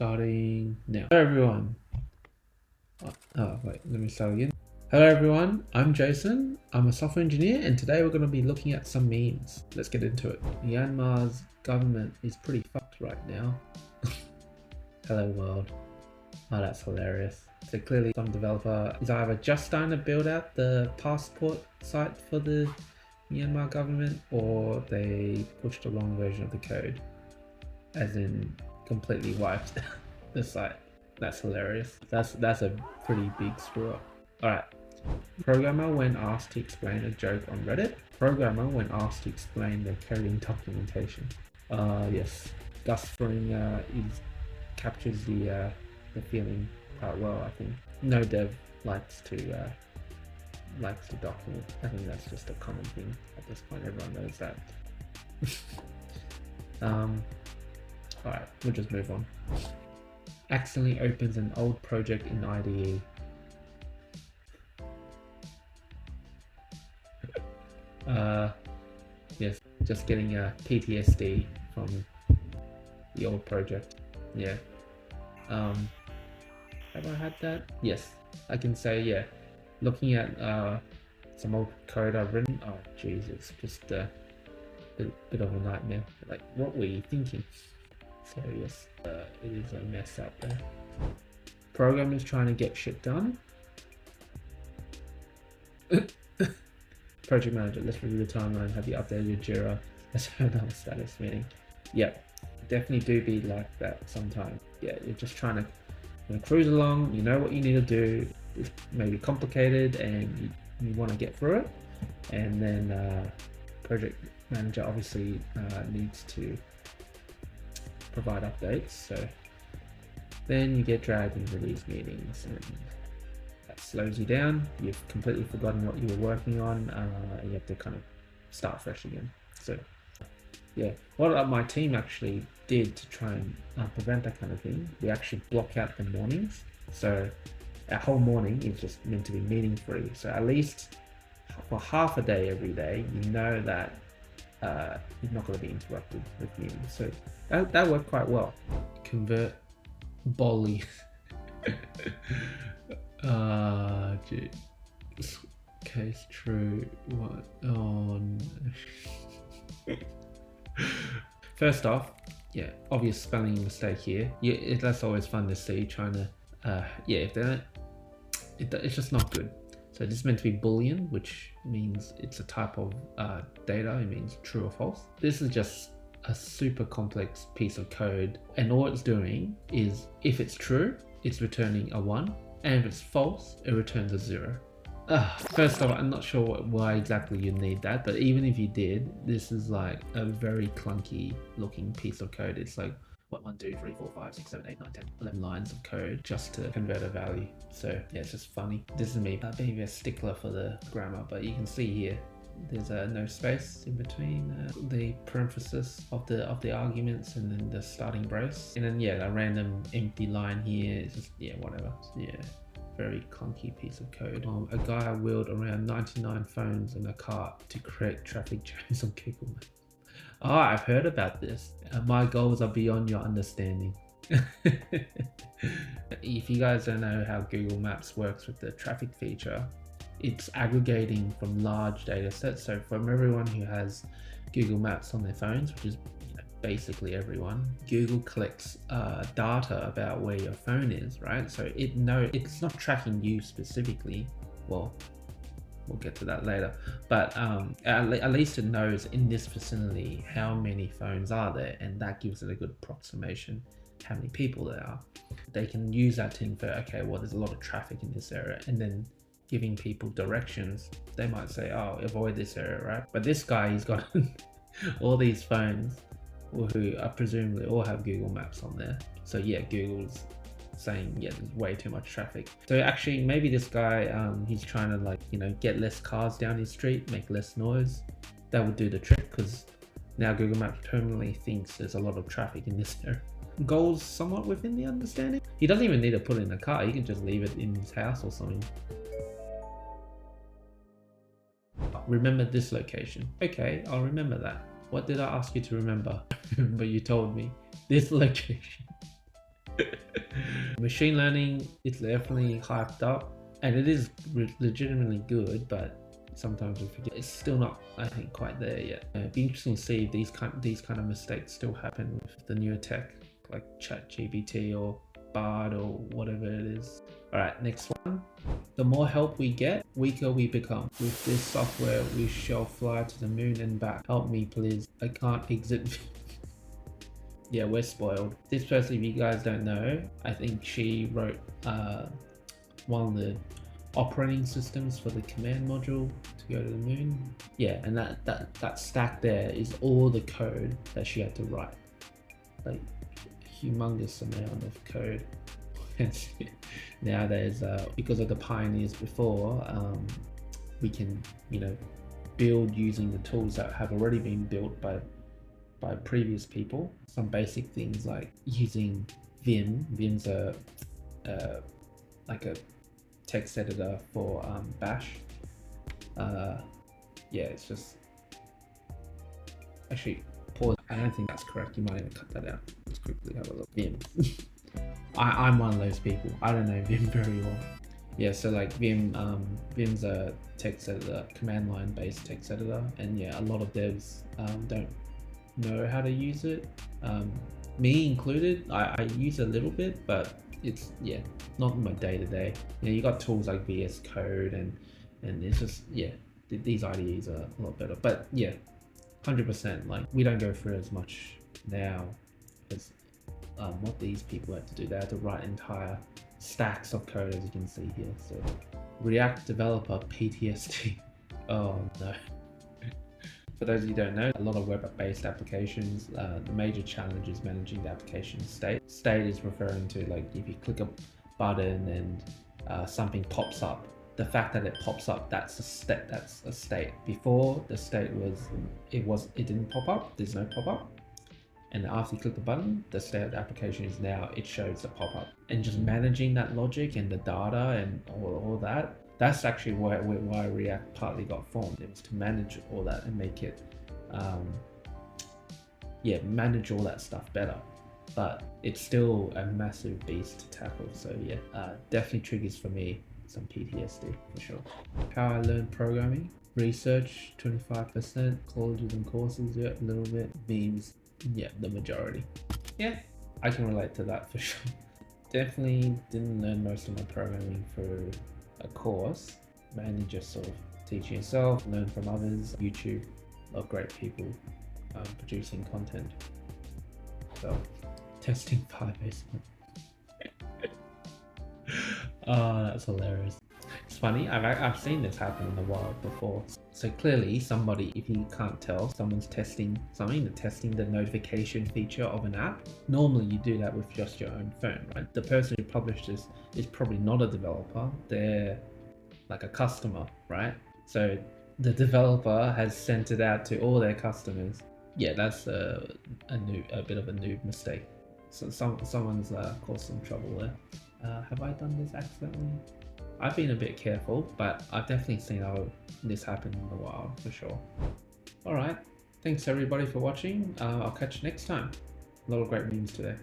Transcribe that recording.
Starting now. Hello everyone. Wait, let me start again. Hello everyone, I'm Jason. I'm a software engineer and today we're going to be looking at some memes. Let's get into it. Myanmar's government is pretty fucked right now. Hello world. Oh, that's hilarious. So clearly some developer is either just starting to build out the passport site for the Myanmar government, or they pushed the wrong version of the code, as in completely wiped the site. That's hilarious. That's a pretty big screw up. Alright. Programmer when asked to explain a joke on Reddit. Programmer when asked to explain the coding documentation. Yes. Gus Fring captures the feeling quite well, I think. No dev likes to document. I think that's just a common thing at this point. Everyone knows that. Alright, we'll just move on. Accidentally opens an old project in IDE. Yes, just getting a PTSD from the old project. Yeah. Have I had that? Yes, I can say yeah. Looking at some old code I've written. Oh Jesus, just a bit of a nightmare. Like, what were you thinking? So yes, it is a mess out there. Programmers trying to get shit done. Project manager, let's review the timeline. Have you updated your Jira? Let's have another status meeting. Yeah, definitely do be like that sometimes. Yeah, you're just trying to cruise along. You know what you need to do. It's maybe complicated and you want to get through it. And then project manager obviously needs to provide updates, so then you get dragged into these meetings and that slows you down. You've completely forgotten what you were working on. You have to kind of start fresh again. So yeah, what my team actually did to try and prevent that kind of thing, we actually block out the mornings. So our whole morning is just meant to be meeting free, so at least for half a day every day you know that you're not going to be interrupted with meetings. So that worked quite well. Convert Bolly. Case true. What on? First off, yeah, obvious spelling mistake here. Yeah, that's always fun to see. Trying to, yeah, if they don't, it's just not good. So this is meant to be Boolean, which means it's a type of data. It means true or false. This is just a super complex piece of code, and all it's doing is, if it's true, it's returning a 1, and if it's false, it returns a 0. First off, I'm not sure why exactly you need that, but even if you did, this is like a very clunky looking piece of code. It's like, what, 1, 2, 3, 4, 5, 6, 7, 8, 9, 10, 11 lines of code just to convert a value. So yeah, it's just funny. This is me being a stickler for the grammar, but you can see here there's no space in between the parenthesis of the arguments and then the starting brace, and then yeah, a random empty line here. It's just, yeah, whatever. Yeah, very clunky piece of code. A guy wheeled around 99 phones in a cart to create traffic jams on Google Maps. Oh, I've heard about this. My goals are beyond your understanding. If you guys don't know how Google Maps works with the traffic feature, it's aggregating from large data sets. So from everyone who has Google Maps on their phones, which is basically everyone, Google collects data about where your phone is, right? So it's not tracking you specifically. Well, we'll get to that later, but at least it knows in this vicinity how many phones are there, and that gives it a good approximation how many people there are. They can use that to infer, okay, well, there's a lot of traffic in this area, and then giving people directions, they might say, oh, avoid this area, right? But this guy, he's got all these phones who are presumably all have Google Maps on there. So yeah, Google's saying, yeah, there's way too much traffic. So actually, maybe this guy, he's trying to get less cars down his street, make less noise. That would do the trick, because now Google Maps permanently thinks there's a lot of traffic in this area. Goals somewhat within the understanding. He doesn't even need to put it in a car. He can just leave it in his house or something. Remember this location. Okay, I'll remember that. What did I ask you to remember? But you told me this location. Machine learning, it's definitely hyped up, and it is legitimately good, but sometimes we forget it's still not, I think, quite there yet. It'd be interesting to see if these kind of mistakes still happen with the newer tech like ChatGPT or Bard or whatever it is. All right, next one. The more help we get, weaker we become. With this software, we shall fly to the moon and back. Help me, please. I can't exit. Yeah, we're spoiled. This person, if you guys don't know, I think she wrote one of the operating systems for the command module to go to the moon. Yeah, and that stack there is all the code that she had to write. Like, humongous amount of code. Nowadays, because of the pioneers before, we can, build using the tools that have already been built by previous people. Some basic things like using Vim. Vim's like a text editor for Bash. Yeah, it's just actually pause. I don't think that's correct. You might even cut that out. Let's quickly have a look. Vim. I'm one of those people. I don't know Vim very well. Yeah, so like Vim, Vim's a text editor, command line based text editor, and yeah, a lot of devs don't know how to use it. Me included. I use a little bit, but it's not my day to day. You got tools like VS Code and it's just these IDEs are a lot better. But yeah, 100%. Like, we don't go through as much now as what these people had to do. They had to write entire stacks of code, as you can see here. So React developer PTSD. Oh no. For those of you who don't know, a lot of web-based applications, the major challenge is managing the application state. State is referring to, like, if you click a button and something pops up. The fact that it pops up, that's a step. That's a state. Before, the state it didn't pop up. There's no pop-up. And after you click the button, the state of the application is now it shows the pop-up. And just managing that logic and the data and all that. That's actually why React partly got formed. It was to manage all that and make it, manage all that stuff better. But it's still a massive beast to tackle. So yeah, definitely triggers for me some PTSD for sure. How I learned programming: research 25%, colleges and courses a little bit, memes, the majority. Yeah, I can relate to that for sure. Definitely didn't learn most of my programming through a course, mainly just sort of teaching yourself, learn from others. YouTube, a lot of great people producing content. So testing Firebase. Oh, that's hilarious. It's funny, I've seen this happen in the wild before. So clearly somebody, if you can't tell, someone's testing something, they're testing the notification feature of an app. Normally you do that with just your own phone, right? The person who published this is probably not a developer, they're like a customer, right? So the developer has sent it out to all their customers. Yeah, that's a bit of a noob mistake. So someone's caused some trouble there. Have I done this accidentally? I've been a bit careful, but I've definitely seen this happen in the wild for sure. Alright, thanks everybody for watching. I'll catch you next time. A lot of great memes today.